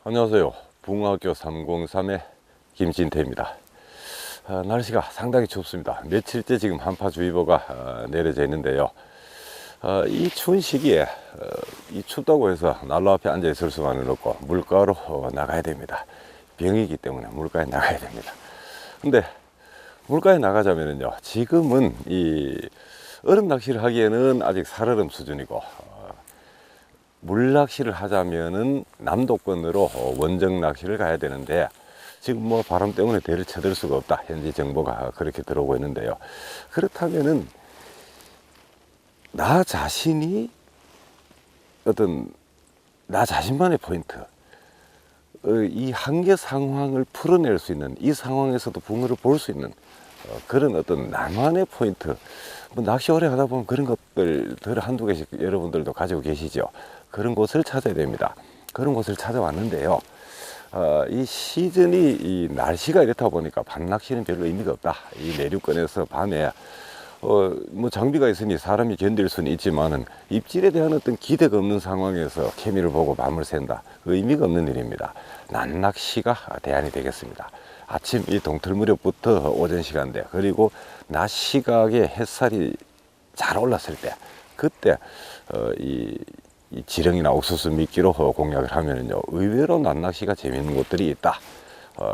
안녕하세요. 붕어학교 303의 김진태입니다. 날씨가 상당히 춥습니다. 며칠째 지금 한파주의보가 내려져 있는데요. 이 추운 시기에 이 춥다고 해서 난로 앞에 앉아 있을 수만은 없고 물가로 나가야 됩니다. 병이기 때문에 물가에 나가야 됩니다. 근데 물가에 나가자면요, 지금은 이 얼음 낚시를 하기에는 아직 살얼음 수준이고, 물낚시를 하자면은 남도권으로 원정 낚시를 가야 되는데, 지금 뭐 바람 때문에 대를 쳐들 수가 없다, 현재 정보가 그렇게 들어오고 있는데요. 그렇다면은 나 자신이 어떤 나 자신만의 포인트, 이 한계 상황을 풀어낼 수 있는, 이 상황에서도 붕어를 볼 수 있는 그런 어떤 나만의 포인트, 뭐 낚시 오래 하다 보면 그런 것들 한두 개씩 여러분들도 가지고 계시죠. 그런 곳을 찾아야 됩니다. 그런 곳을 찾아왔는데요. 이 시즌이, 이 날씨가 이렇다 보니까 밤낚시는 별로 의미가 없다. 이 내륙권에서 밤에 뭐 장비가 있으니 사람이 견딜 수는 있지만은 입질에 대한 어떤 기대가 없는 상황에서 케미를 보고 밤을 샌다, 의미가 없는 일입니다. 낮낚시가 대안이 되겠습니다. 아침 이 동틀 무렵부터 오전 시간대, 그리고 낮 시각에 햇살이 잘 올랐을 때, 그때 이 지렁이나 옥수수 미끼로 공략을 하면은요, 의외로 낮낚시가 재미있는 곳들이 있다.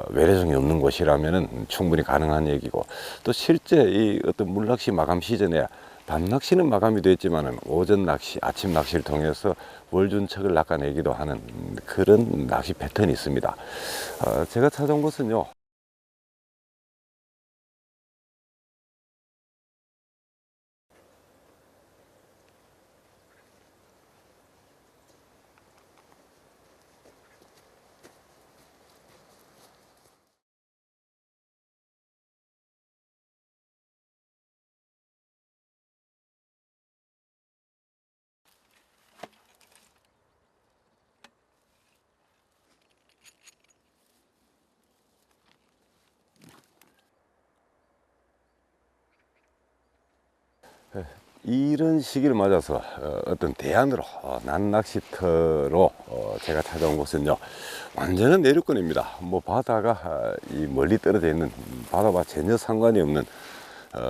외래종이 없는 곳이라면은 충분히 가능한 얘기고, 또 실제 이 어떤 물낚시 마감 시즌에 밤낚시는 마감이 됐지만은 오전 낚시, 아침 낚시를 통해서 월준척을 낚아내기도 하는 그런 낚시 패턴이 있습니다. 제가 찾아온 곳은요, 이런 시기를 맞아서 어떤 대안으로, 낮낚시터로 제가 찾아온 곳은요, 완전한 내륙권입니다. 뭐 바다가 이 멀리 떨어져 있는, 바다와 전혀 상관이 없는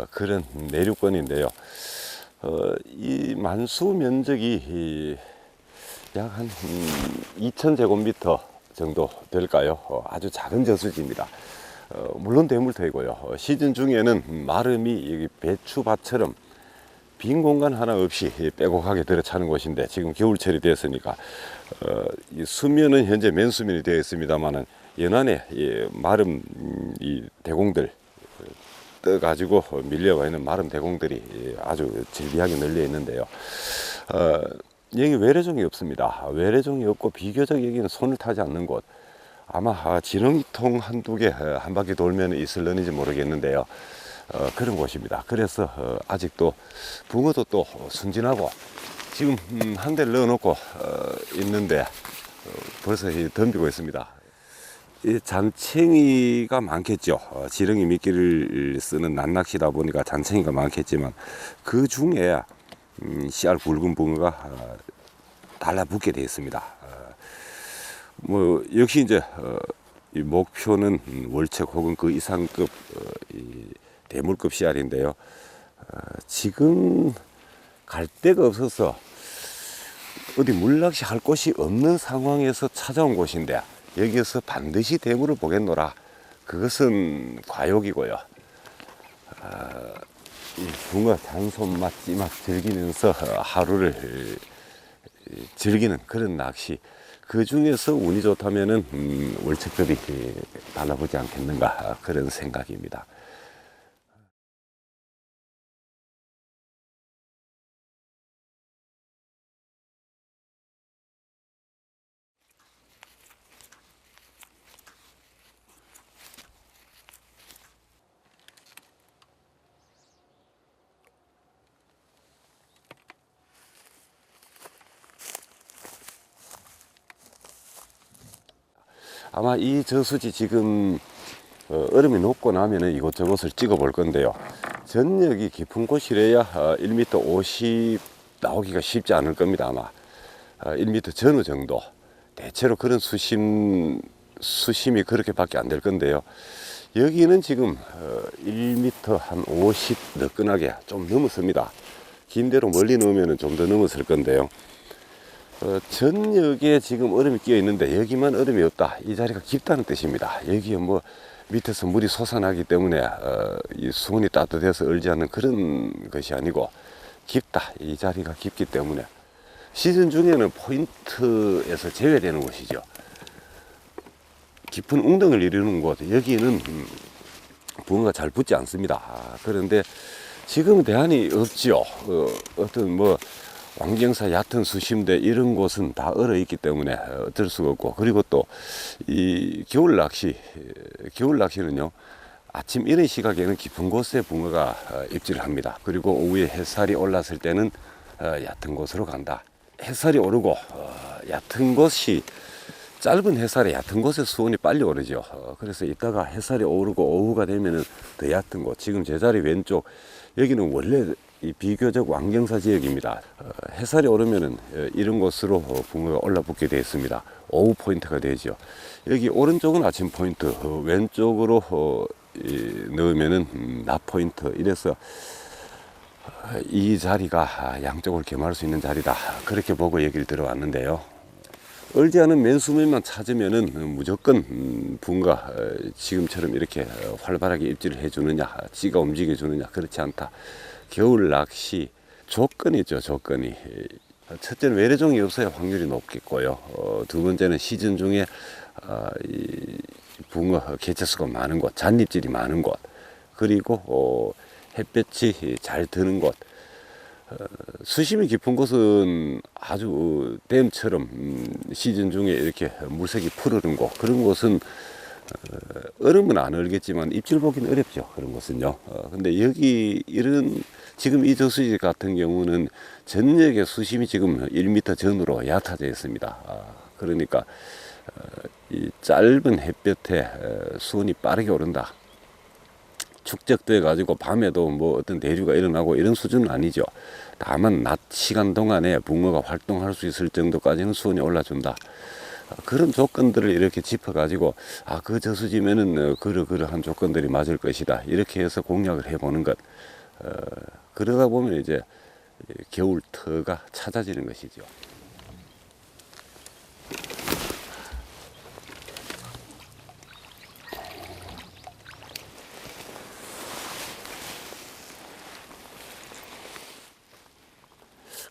그런 내륙권인데요. 이 만수 면적이 약 한 2000제곱미터 정도 될까요? 아주 작은 저수지입니다. 물론 대물터이고요. 시즌 중에는 마름이 여기 배추밭처럼 빈 공간 하나 없이 빼곡하게 들어차는 곳인데, 지금 겨울철이 되었으니까 이 수면은 현재 맨수면이 되어 있습니다만은 연안에 마름 이 대공들, 떠 가지고 밀려와 있는 마름 대공들이 아주 질비하게 널려 있는데요. 여기 외래종이 없습니다. 외래종이 없고 비교적 여기는 손을 타지 않는 곳, 아마 지렁이통 한두 개 한 바퀴 돌면 있을런지 모르겠는데요. 그런 곳입니다. 그래서 아직도 붕어도 또 순진하고, 지금 한 대를 넣어놓고 있는데 벌써 덤비고 있습니다. 이 잔챙이가 많겠죠. 지렁이 미끼를 쓰는 낮낚시다 보니까 잔챙이가 많겠지만, 그 중에 씨알 굵은 붕어가 달라붙게 되어 있습니다. 뭐 역시 이제 이 목표는 월척 혹은 그 이상급 이 대물급 씨알인데요. 지금 갈 데가 없어서 어디 물낚시 할 곳이 없는 상황에서 찾아온 곳인데, 여기에서 반드시 대물을 보겠노라, 그것은 과욕이고요. 이 붕어 잔손맛 찌맛 즐기면서 하루를 즐기는 그런 낚시, 그 중에서 운이 좋다면은 월척급이 달라붙지 않겠는가, 그런 생각입니다. 아마 이 저수지 지금 얼음이 녹고 나면은 이곳저곳을 찍어 볼 건데요. 전역이 깊은 곳이래야 1m 50 나오기가 쉽지 않을 겁니다. 아마 1m 전후 정도, 대체로 그런 수심이 그렇게밖에 안 될 건데요. 여기는 지금 1m 한 50 너끈하게 좀 넘었습니다. 긴 대로 멀리 넣으면 좀 더 넘었을 건데요. 전역에 지금 얼음이 끼어 있는데 여기만 얼음이 없다. 이 자리가 깊다는 뜻입니다. 여기에 뭐 밑에서 물이 솟아나기 때문에 이 수온이 따뜻해서 얼지 않는 그런 것이 아니고 깊다. 이 자리가 깊기 때문에 시즌 중에는 포인트에서 제외되는 곳이죠. 깊은 웅덩이를 이루는 곳, 여기는 붕어가 잘 붙지 않습니다. 그런데 지금은 대안이 없죠. 어떤 뭐 왕경사 얕은 수심대 이런 곳은 다 얼어 있기 때문에 어쩔 수가 없고, 그리고 또 이 겨울 낚시는요, 아침 이른 시각에는 깊은 곳에 붕어가 입질을 합니다. 그리고 오후에 햇살이 올랐을 때는 얕은 곳으로 간다. 햇살이 오르고 얕은 곳이, 짧은 햇살에 얕은 곳에 수온이 빨리 오르죠. 그래서 이따가 햇살이 오르고 오후가 되면은 더 얕은 곳, 지금 제 자리 왼쪽 여기는 원래 이 비교적 왕경사 지역입니다. 햇살이 오르면은 이런 곳으로 붕어가 올라붙게 되어 있습니다. 오후 포인트가 되죠. 여기 오른쪽은 아침 포인트, 왼쪽으로 넣으면은 낮 포인트. 이래서 이 자리가 양쪽을 겸할 수 있는 자리다, 그렇게 보고 얘기를 들어왔는데요. 얼지 않은 맨수면만 찾으면은 무조건 붕어가 지금처럼 이렇게 활발하게 입질을 해주느냐, 찌가 움직여주느냐, 그렇지 않다. 겨울 낚시 조건이죠. 조건이, 첫째는 외래종이 없어야 확률이 높겠고요. 두 번째는 시즌 중에 이 붕어 개체수가 많은 곳, 잔입질이 많은 곳, 그리고 햇볕이 잘 드는 곳. 수심이 깊은 곳은 아주 댐처럼 시즌 중에 이렇게 물색이 푸르른 곳, 그런 곳은 얼음은 안 얼겠지만 입질 보기는 어렵죠. 그런 곳은요. 근데 여기 이런 지금 이 저수지 같은 경우는 전역의 수심이 지금 1m 전으로 얕아져 있습니다. 그러니까 이 짧은 햇볕에 수온이 빠르게 오른다. 축적돼 가지고 밤에도 뭐 어떤 대류가 일어나고 이런 수준은 아니죠. 다만 낮 시간 동안에 붕어가 활동할 수 있을 정도까지는 수온이 올라준다. 그런 조건들을 이렇게 짚어 가지고 그 저수지면은 그러한 조건들이 맞을 것이다, 이렇게 해서 공략을 해보는 것. 그러다 보면 이제 겨울 터가 찾아지는 것이죠.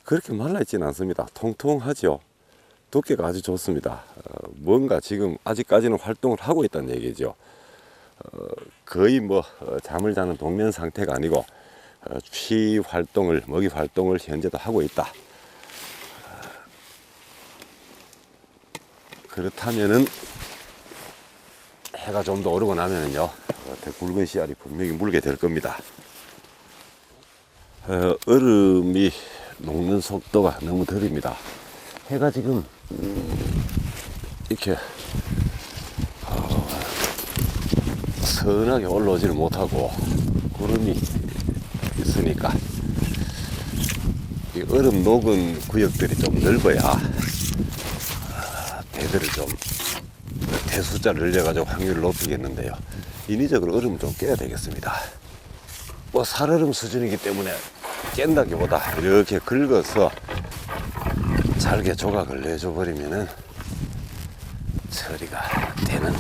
그렇게 말라있지는 않습니다. 통통하죠. 두께가 아주 좋습니다. 뭔가 지금 아직까지는 활동을 하고 있다는 얘기죠. 거의 뭐 잠을 자는 동면 상태가 아니고 취 활동을, 먹이 활동을 현재도 하고 있다. 그렇다면은 해가 좀 더 오르고 나면은요, 굵은 씨알이 분명히 물게 될 겁니다. 얼음이 녹는 속도가 너무 느립니다. 해가 지금 이렇게 선하게 올라오지를 못하고 구름이 있으니까 이 얼음 녹은 구역들이 좀 넓어야 대들을 좀 대숫자를 늘려가지고 확률을 높이겠는데요. 인위적으로 얼음을 좀 깨야 되겠습니다. 뭐 살얼음 수준이기 때문에 깬다기보다 이렇게 긁어서 잘게 조각을 내줘 버리면은 처리가 되는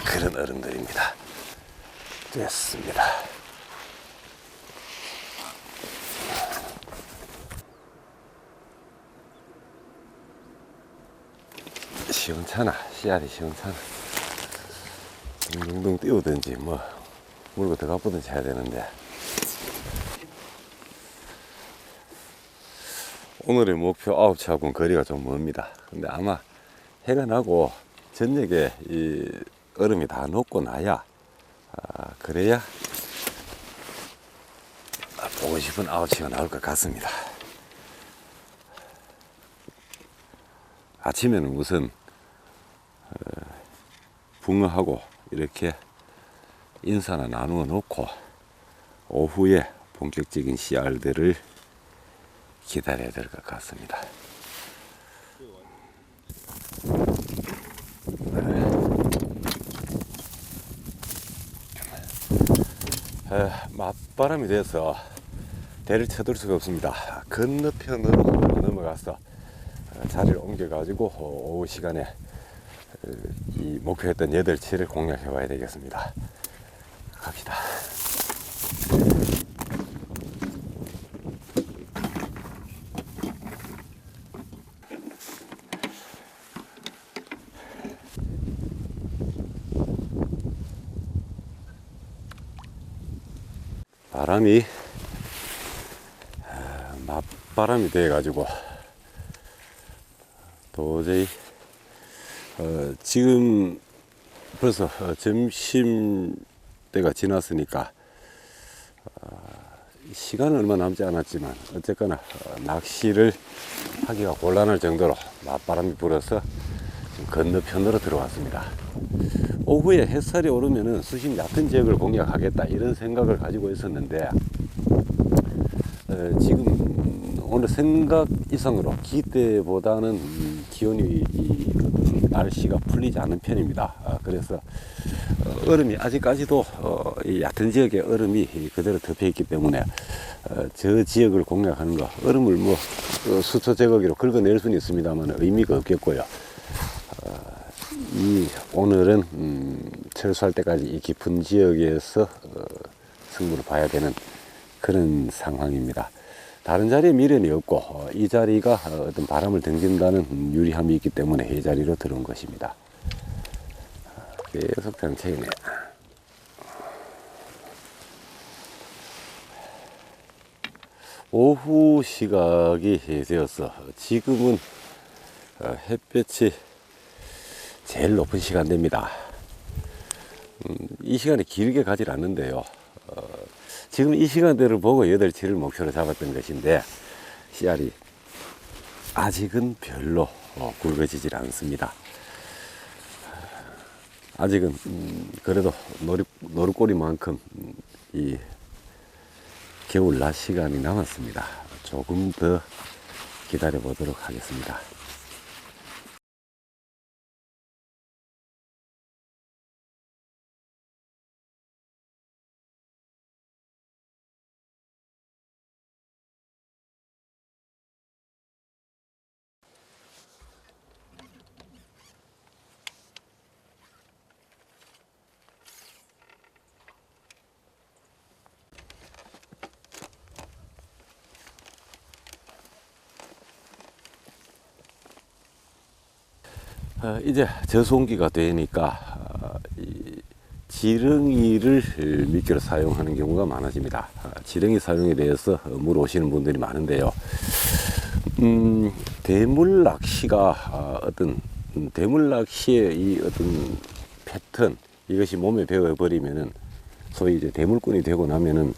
그런 얼음들입니다. 됐습니다. 시원찮아. 씨알이 시원찮아. 둥둥둥 띄우든지 뭐 물고 들어가 보든지 해야 되는데, 오늘의 목표 9시하고는 거리가 좀 멉니다. 근데 아마 해가 나고 저녁에 이 얼음이 다 녹고 나야, 그래야 보고 싶은 9시가 나올 것 같습니다. 아침에는 우선 붕어하고 이렇게 인사나 나누어 놓고 오후에 본격적인 씨알들을 기다려야 될 것 같습니다. 맞바람이 돼서 대를 쳐둘 수가 없습니다. 건너편으로 넘어가서 자리를 옮겨가지고 오후 시간에 이 목표했던 8치를 공략해 봐야 되겠습니다. 갑시다. 바람이 맞바람이 돼 가지고 도저히 지금 벌써 점심 때가 지났으니까 시간은 얼마 남지 않았지만 어쨌거나 낚시를 하기가 곤란할 정도로 맞바람이 불어서 건너편으로 들어왔습니다. 오후에 햇살이 오르면은 수심 얕은 지역을 공략하겠다 이런 생각을 가지고 있었는데 지금 오늘 생각 이상으로 기대보다는 기온이 날씨가 풀리지 않은 편입니다. 그래서 얼음이 아직까지도 이 얕은 지역에 얼음이 그대로 덮여 있기 때문에 저 지역을 공략하는 거 얼음을 뭐 수초 제거기로 긁어낼 수는 있습니다만 의미가 없겠고요. 오늘은 철수할 때까지 이 깊은 지역에서 승부를 봐야 되는 그런 상황입니다. 다른 자리에 미련이 없고 이 자리가 어떤 바람을 등진다는 유리함이 있기 때문에 이 자리로 들어온 것입니다. 계속 정체이네. 오후 시각이 되어서 지금은 햇볕이 제일 높은 시간대입니다. 이 시간에 길게 가질 않는데요. 지금 이 시간대를 보고 8치를 목표로 잡았던 것인데 씨알이 아직은 별로 굵어지질 않습니다. 아직은 그래도 노릇꼬리만큼 이 겨울 낮 시간이 남았습니다. 조금 더 기다려 보도록 하겠습니다. 이제 저수온기가 되니까 이 지렁이를 미끼로 사용하는 경우가 많아집니다. 지렁이 사용에 대해서 물어오시는 분들이 많은데요. 대물 낚시가 대물 낚시의 이 어떤 패턴, 이것이 몸에 배워버리면은 소위 이제 대물꾼이 되고 나면은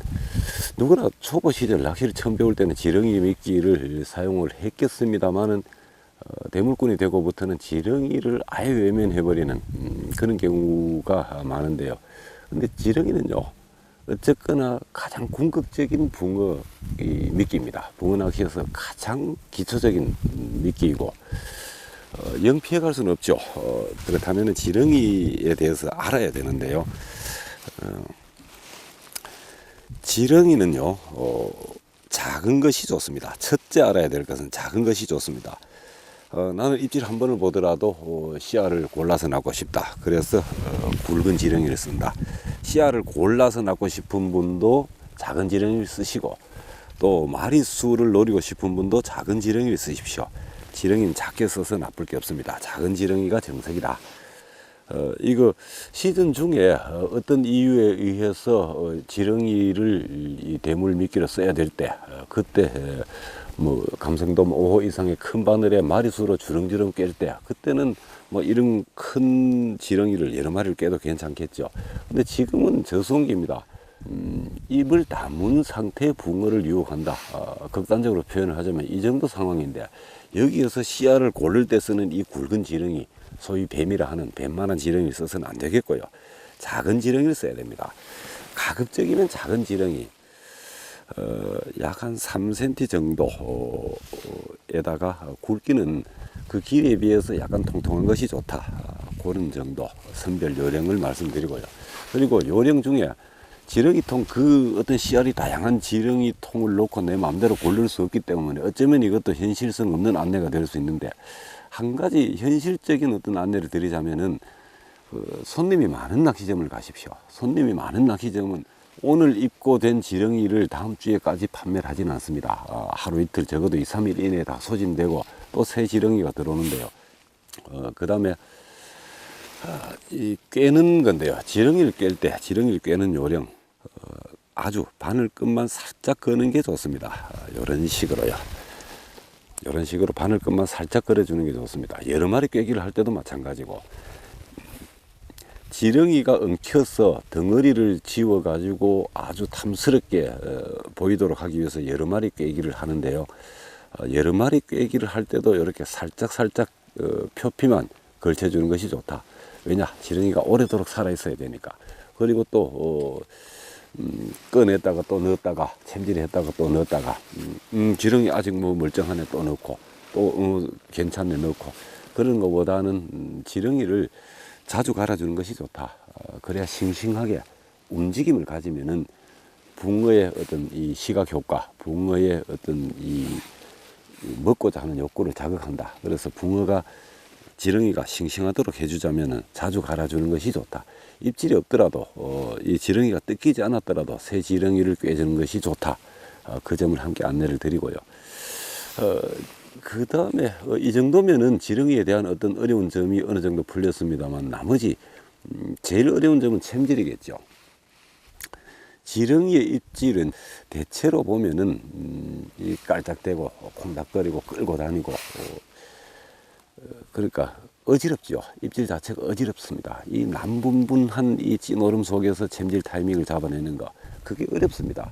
누구나 초보 시절 낚시를 처음 배울 때는 지렁이 미끼를 사용을 했겠습니다만은 대물꾼이 되고부터는 지렁이를 아예 외면해버리는 그런 경우가 많은데요. 근데 지렁이는요, 어쨌거나 가장 궁극적인 붕어 미끼입니다. 붕어 낚시에서 가장 기초적인 미끼이고, 영 피해갈 수는 없죠. 그렇다면 지렁이에 대해서 알아야 되는데요. 지렁이는요, 작은 것이 좋습니다. 첫째 알아야 될 것은 작은 것이 좋습니다. 나는 입질 한 번을 보더라도 씨알을 골라서 낚고 싶다. 그래서 굵은 지렁이를 쓴다. 씨알을 골라서 낚고 싶은 분도 작은 지렁이를 쓰시고, 또 마리수를 노리고 싶은 분도 작은 지렁이를 쓰십시오. 지렁이는 작게 써서 나쁠 게 없습니다. 작은 지렁이가 정석이다. 이거 시즌 중에 어떤 이유에 의해서 지렁이를 이 대물 미끼로 써야 될 때, 그때 뭐 감성돔 5호 이상의 큰 바늘에 마리수로 주렁주렁 깰 때, 그때는 뭐 이런 큰 지렁이를 여러 마리를 깨도 괜찮겠죠. 근데 지금은 저수온기입니다. 입을 다문 상태의 붕어를 유혹한다. 극단적으로 표현을 하자면 이 정도 상황인데, 여기에서 씨알을 고를 때 쓰는 이 굵은 지렁이, 소위 뱀이라 하는 뱀만한 지렁이를 써서는 안 되겠고요. 작은 지렁이를 써야 됩니다. 가급적이면 작은 지렁이, 약 한 3cm 정도에다가 굵기는 그 길이에 비해서 약간 통통한 것이 좋다. 그런 정도 선별 요령을 말씀드리고요. 그리고 요령 중에 지렁이통 그 어떤 씨알이 다양한 지렁이통을 놓고 내 마음대로 고를 수 없기 때문에 어쩌면 이것도 현실성 없는 안내가 될 수 있는데, 한 가지 현실적인 어떤 안내를 드리자면은 손님이 많은 낚시점을 가십시오. 손님이 많은 낚시점은 오늘 입고된 지렁이를 다음 주에까지 판매를 하진 않습니다. 하루 이틀 적어도 2, 3일 이내에 다 소진되고 또 새 지렁이가 들어오는데요. 그 다음에 이 꿰는 건데요. 지렁이를 꿰 때 지렁이를 꿰는 요령, 아주 바늘 끝만 살짝 거는 게 좋습니다. 이런 식으로요. 이런 식으로 바늘 끝만 살짝 걸어주는 게 좋습니다. 여러 마리 꿰기를 할 때도 마찬가지고, 지렁이가 엉켜서 덩어리를 지워 가지고 아주 탐스럽게 보이도록 하기 위해서 여러 마리 꿰기를 하는데요. 여러 마리 꿰기를 할 때도 이렇게 살짝 표피만 걸쳐주는 것이 좋다. 왜냐, 지렁이가 오래도록 살아 있어야 되니까. 그리고 또 꺼냈다가 또 넣었다가, 챔질했다가 또 넣었다가, 지렁이 아직 뭐 멀쩡하네 또 넣고, 또 괜찮네 넣고, 그런 것보다는 지렁이를 자주 갈아주는 것이 좋다. 그래야 싱싱하게 움직임을 가지면은 붕어의 어떤 이 시각 효과, 붕어의 어떤 이 먹고자 하는 욕구를 자극한다. 그래서 붕어가 지렁이가 싱싱하도록 해주자면은 자주 갈아주는 것이 좋다. 입질이 없더라도 이 지렁이가 뜯기지 않았더라도 새 지렁이를 꿰주는 것이 좋다. 그 점을 함께 안내를 드리고요. 그 다음에 이 정도면은 지렁이에 대한 어떤 어려운 점이 어느 정도 풀렸습니다만, 나머지 제일 어려운 점은 챔질이겠죠. 지렁이의 입질은 대체로 보면은 이 깔짝대고 콩닥거리고 끌고 다니고, 그러니까 어지럽죠. 입질 자체가 어지럽습니다. 이 남분분한 이 찌노름 속에서 챔질 타이밍을 잡아내는 거, 그게 어렵습니다.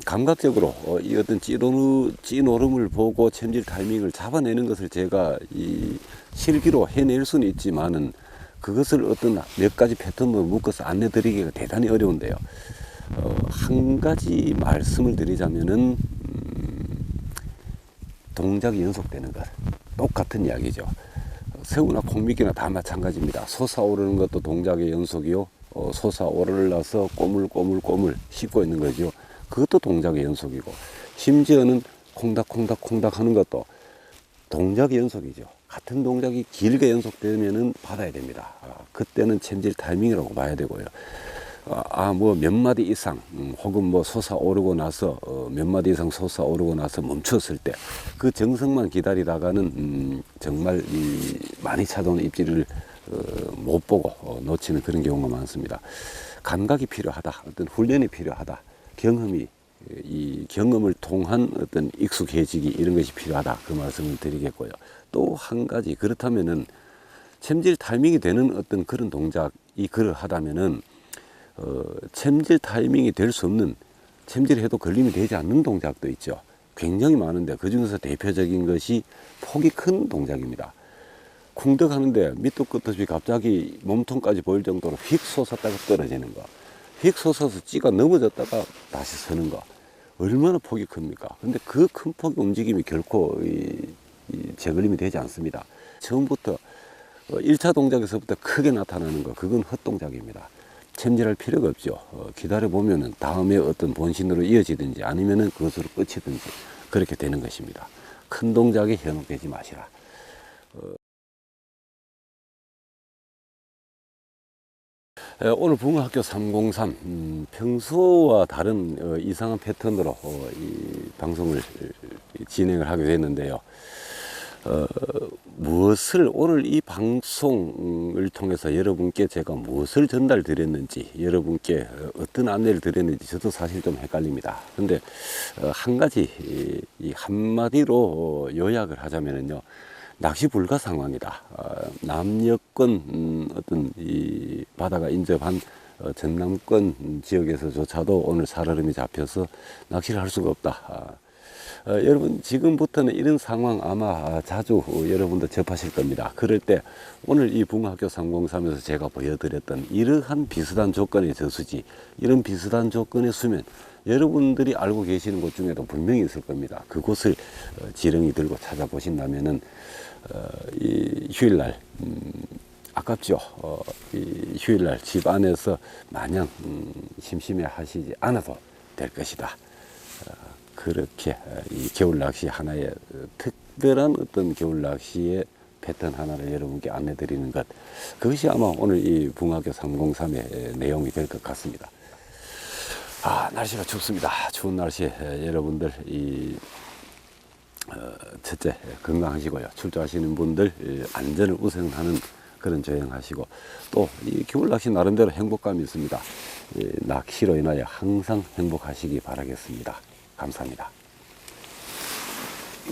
감각적으로 이 어떤 찌노름을 보고 챔질 타이밍을 잡아내는 것을 제가 이 실기로 해낼 수는 있지만은, 그것을 어떤 몇 가지 패턴으로 묶어서 안내 드리기가 대단히 어려운데요. 한 가지 말씀을 드리자면은 동작이 연속되는 것, 똑같은 이야기죠. 새우나 콩미끼나 다 마찬가지입니다. 솟아오르는 것도 동작의 연속이요, 솟아오르러서 꼬물꼬물 씹고 있는 거죠. 그것도 동작의 연속이고, 심지어는 콩닥콩닥 하는 것도 동작의 연속이죠. 같은 동작이 길게 연속되면은 받아야 됩니다. 그때는 챔질 타이밍이라고 봐야 되고요. 뭐 몇 마디 이상, 혹은 뭐 솟아오르고 나서 몇 마디 이상 솟아오르고 나서 멈췄을 때, 그 정성만 기다리다가는 정말 많이 찾아오는 입질을 못 보고 놓치는 그런 경우가 많습니다. 감각이 필요하다, 어떤 훈련이 필요하다, 이 경험을 통한 어떤 익숙해지기, 이런 것이 필요하다, 그 말씀을 드리겠고요. 또 한 가지, 그렇다면은 챔질 타이밍이 되는 어떤 그런 동작이 그러하다면은 챔질 타이밍이 될 수 없는, 챔질해도 걸림이 되지 않는 동작도 있죠. 굉장히 많은데 그 중에서 대표적인 것이 폭이 큰 동작입니다. 쿵덕 하는데 밑도 끝도 없이 갑자기 몸통까지 보일 정도로 휙 솟았다가 떨어지는 거, 휙 솟아서 찌가 넘어졌다가 다시 서는 거, 얼마나 폭이 큽니까? 근데 그 큰 폭의 움직임이 결코 재걸림이 되지 않습니다. 처음부터 1차 동작에서부터 크게 나타나는 거, 그건 헛동작입니다. 챔질할 필요가 없죠. 기다려보면은 다음에 어떤 본신으로 이어지든지 아니면은 그것으로 끝이든지 그렇게 되는 것입니다. 큰 동작에 현혹되지 마시라. 오늘 붕어학교 303, 평소와 다른 이상한 패턴으로 이 방송을 진행을 하게 됐는데요. 오늘 이 방송을 통해서 여러분께 제가 무엇을 전달 드렸는지, 여러분께 어떤 안내를 드렸는지 저도 사실 좀 헷갈립니다. 근데 한 가지, 이 한마디로 요약을 하자면요, 낚시 불가 상황이다. 남여권 어떤 이 바다가 인접한 전남권 지역에서조차도 오늘 살얼음이 잡혀서 낚시를 할 수가 없다. 여러분, 지금부터는 이런 상황 아마 자주 여러분도 접하실 겁니다. 그럴 때 오늘 이 붕어학교 303에서 제가 보여드렸던 이러한 비슷한 조건의 저수지, 이런 비슷한 조건의 수면, 여러분들이 알고 계시는 곳 중에도 분명히 있을 겁니다. 그곳을 지렁이 들고 찾아보신다면은 이 휴일날 아깝죠. 이 휴일날 집 안에서 마냥 심심해 하시지 않아도 될 것이다. 그렇게 이 겨울 낚시 하나의 특별한 어떤 겨울 낚시의 패턴 하나를 여러분께 안내 드리는 것, 그것이 아마 오늘 이 붕어교 303의 내용이 될 것 같습니다. 날씨가 춥습니다. 추운 날씨에 여러분들 첫째 건강하시고요. 출조하시는 분들 안전을 우선하는 그런 조행하시고, 또 이 겨울 낚시 나름대로 행복감이 있습니다. 낚시로 인하여 항상 행복하시기 바라겠습니다. 감사합니다.